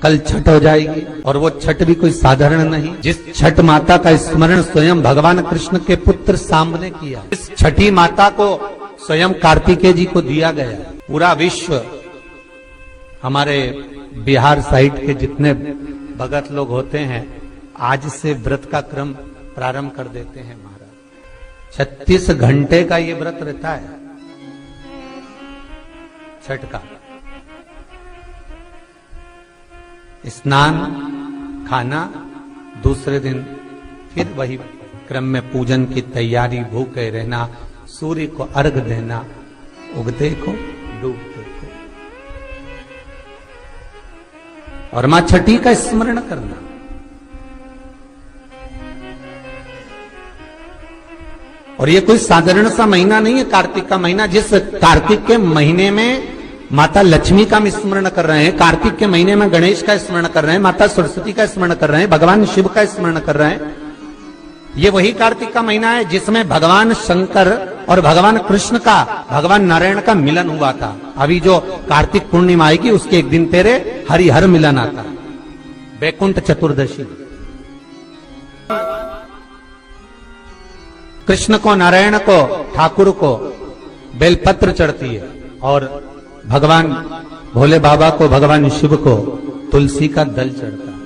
कल छठ हो जाएगी, और वो छठ भी कोई साधारण नहीं। जिस छठ माता का स्मरण स्वयं भगवान कृष्ण के पुत्र सांब ने किया, इस छठी माता को स्वयं कार्तिकेय जी को दिया गया। पूरा विश्व, हमारे बिहार साइड के जितने भगत लोग होते हैं, आज से व्रत का क्रम प्रारंभ कर देते हैं महाराज। 36 घंटे का ये व्रत रहता है छठ का। स्नान, खाना, दूसरे दिन फिर वही क्रम में पूजन की तैयारी, भूखे रहना, सूर्य को अर्घ देना, उगते को डूबते को, और मां छठी का स्मरण करना। और ये कोई साधारण सा महीना नहीं है कार्तिक का महीना। जिस कार्तिक के महीने में माता लक्ष्मी का स्मरण कर रहे हैं, कार्तिक के महीने में गणेश का स्मरण कर रहे हैं, माता सरस्वती का स्मरण कर रहे हैं, भगवान शिव का स्मरण कर रहे हैं, ये वही कार्तिक का महीना है जिसमें भगवान शंकर और भगवान कृष्ण का, भगवान नारायण का मिलन हुआ था। अभी जो कार्तिक पूर्णिमा आएगी उसके एक दिन तेरे हरिहर मिलन आता, वैकुंठ चतुर्दशी। कृष्ण को, नारायण को, ठाकुर को बेलपत्र चढ़ती है, और भगवान भोले बाबा को, भगवान शिव को तुलसी का दल चढ़ता है।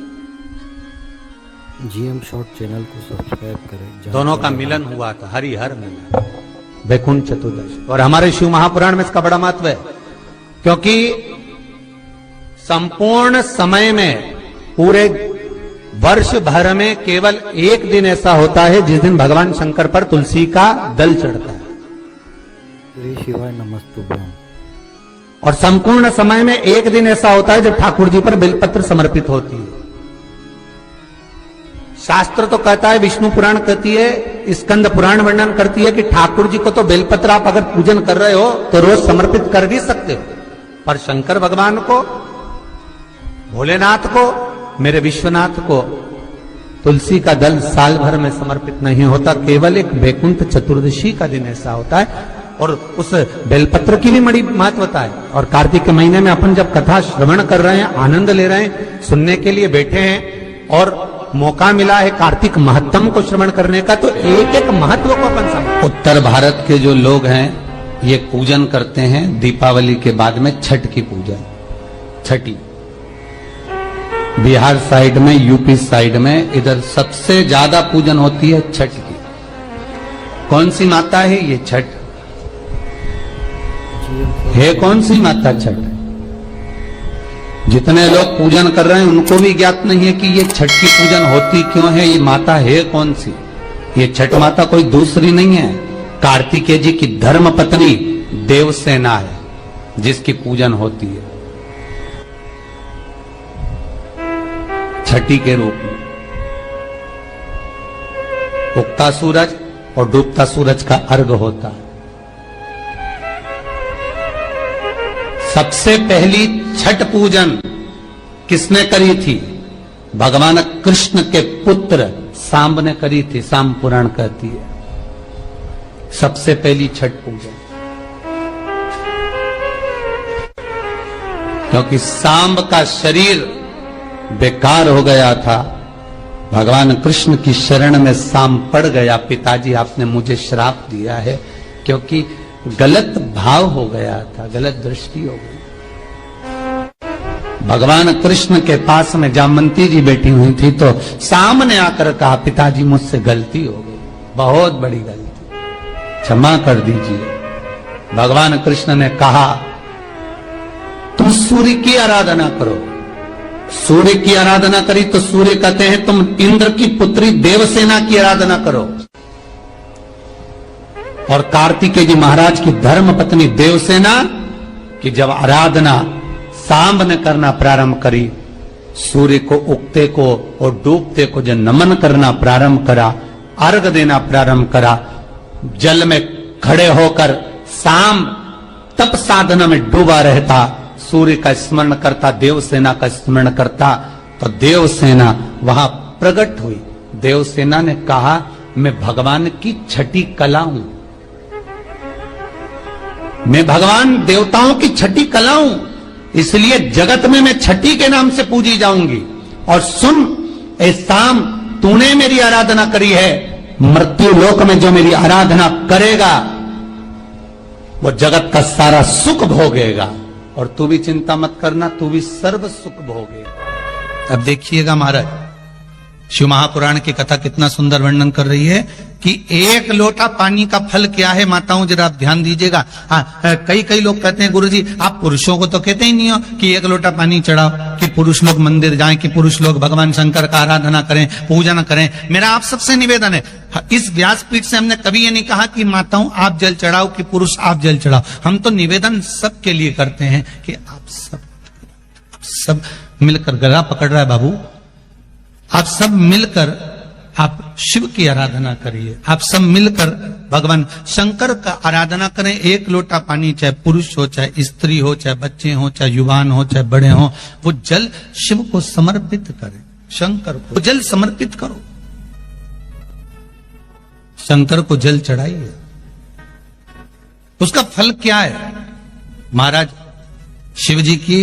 जीएम शॉर्ट चैनल को सब्सक्राइब करें। दोनों का मिलन हुआ था, हरिहर मिलन, वैकुंठ चतुर्दशी। और हमारे शिव महापुराण में इसका बड़ा महत्व है, क्योंकि संपूर्ण समय में, पूरे वर्ष भर में केवल एक दिन ऐसा होता है जिस दिन भगवान शंकर पर तुलसी का दल चढ़ता है। श्री शिवाय नमस्तुभ्यम। और संपूर्ण समय में एक दिन ऐसा होता है जब ठाकुर जी पर बेलपत्र समर्पित होती है। शास्त्र तो कहता है, विष्णु पुराण कहती है, स्कंद पुराण वर्णन करती है कि ठाकुर जी को तो बेलपत्र आप अगर पूजन कर रहे हो तो रोज समर्पित कर भी सकते हो, पर शंकर भगवान को, भोलेनाथ को, मेरे विश्वनाथ को तुलसी का दल साल भर में समर्पित नहीं होता, केवल एक वैकुंठ चतुर्दशी का दिन ऐसा होता है। और उस बेलपत्र की भी बड़ी महत्वता है। और कार्तिक के महीने में अपन जब कथा श्रवण कर रहे हैं, आनंद ले रहे हैं, सुनने के लिए बैठे हैं, और मौका मिला है कार्तिक महत्तम को श्रवण करने का, तो एक एक महत्व को अपन समझ। उत्तर भारत के जो लोग हैं ये पूजन करते हैं दीपावली के बाद में छठ की पूजा, छठी। बिहार साइड में, यूपी साइड में, इधर सबसे ज्यादा पूजन होती है छठ की। कौन सी माता है ये छठ? है कौन सी माता छठ? जितने लोग पूजन कर रहे हैं उनको भी ज्ञात नहीं है कि ये छठ की पूजन होती क्यों है, ये माता है कौन सी। ये छठ माता कोई दूसरी नहीं है, कार्तिकेय जी की धर्म पत्नी देवसेना है जिसकी पूजन होती है छठी के रूप में। उगता सूरज और डूबता सूरज का अर्घ होता है। सबसे पहली छठ पूजन किसने करी थी? भगवान कृष्ण के पुत्र सांब ने करी थी। सांब पुराण कहती है सबसे पहली छठ पूजन, क्योंकि सांब का शरीर बेकार हो गया था। भगवान कृष्ण की शरण में सांब पड़ गया। पिताजी आपने मुझे श्राप दिया है, क्योंकि गलत भाव हो गया था, गलत दृष्टि हो गई। भगवान कृष्ण के पास में जामवंती जी बैठी हुई थी, तो सांब ने आकर कहा, पिताजी मुझसे गलती हो गई, बहुत बड़ी गलती, क्षमा कर दीजिए। भगवान कृष्ण ने कहा, तुम सूर्य की आराधना करो। सूर्य की आराधना करी तो सूर्य कहते हैं तुम इंद्र की पुत्री देवसेना की आराधना करो। और कार्तिकेय जी महाराज की धर्म पत्नी देवसेना की जब आराधना सांब ने करना प्रारंभ करी, सूर्य को उगते को और डूबते को जब नमन करना प्रारंभ करा, अर्घ देना प्रारंभ करा, जल में खड़े होकर सांब तप साधना में डूबा रहता, सूर्य का स्मरण करता, देवसेना का स्मरण करता, तो देवसेना वहां प्रकट हुई। देवसेना ने कहा, मैं भगवान की छठी कला हूं, मैं भगवान देवताओं की छठी कला हूं, इसलिए जगत में मैं छठी के नाम से पूजी जाऊंगी। और सुन ए शाम, तूने मेरी आराधना करी है, मृत्यु लोक में जो मेरी आराधना करेगा वो जगत का सारा सुख भोगेगा। और तू भी चिंता मत करना, तू भी सर्व सुख भोगेगा। अब देखिएगा महाराज, शिव महापुराण की कथा कितना सुंदर वर्णन कर रही है कि एक लोटा पानी का फल क्या है। माताओं जरा आप ध्यान दीजिएगा। कई लोग कहते हैं गुरुजी आप पुरुषों को तो कहते ही नहीं हो कि एक लोटा पानी चढ़ाओ, कि पुरुष लोग मंदिर जाएं, कि पुरुष लोग भगवान शंकर का आराधना करें, पूजन करें। मेरा आप सबसे निवेदन है, इस व्यासपीठ से हमने कभी ये नहीं कहा कि माताओं आप जल चढ़ाओ, कि पुरुष आप जल चढ़ाओ। हम तो निवेदन सबके लिए करते हैं कि आप सब मिलकर, गला पकड़ रहा है बाबू, आप सब मिलकर आप शिव की आराधना करिए। आप सब मिलकर भगवान शंकर का आराधना करें। एक लोटा पानी, चाहे पुरुष हो, चाहे स्त्री हो, चाहे बच्चे हो, चाहे युवान हो, चाहे बड़े हो, वो जल शिव को समर्पित करें। शंकर को जल समर्पित करो, शंकर को जल चढ़ाइए। उसका फल क्या है महाराज? शिव जी की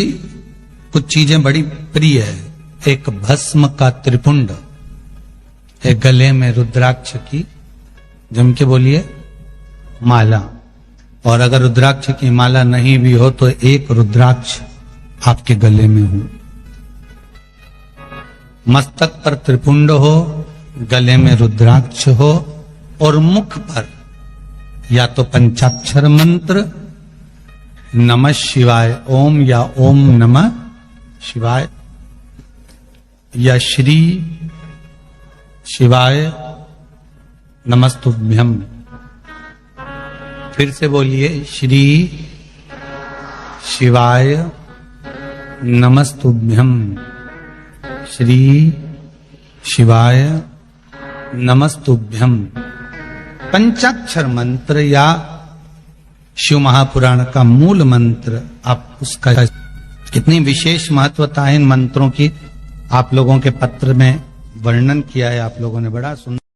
कुछ चीजें बड़ी प्रिय है। एक भस्म का त्रिपुंड, एक गले में रुद्राक्ष की, जम के बोलिए, माला। और अगर रुद्राक्ष की माला नहीं भी हो तो एक रुद्राक्ष आपके गले में हो। मस्तक पर त्रिपुंड हो, गले में रुद्राक्ष हो, और मुख पर या तो पंचाक्षर मंत्र नमः शिवाय ओम, या ओम नमः शिवाय, या श्री शिवाय नमस्तुभ्यम। फिर से बोलिए, श्री शिवाय नमस्तुभ्यम, श्री शिवाय नमस्तुभ्यम। पंचाक्षर मंत्र या शिव महापुराण का मूल मंत्र, आप उसका कितनी विशेष महत्वता है इन मंत्रों की, आप लोगों के पत्र में वर्णन किया है आप लोगों ने, बड़ा सुंदर।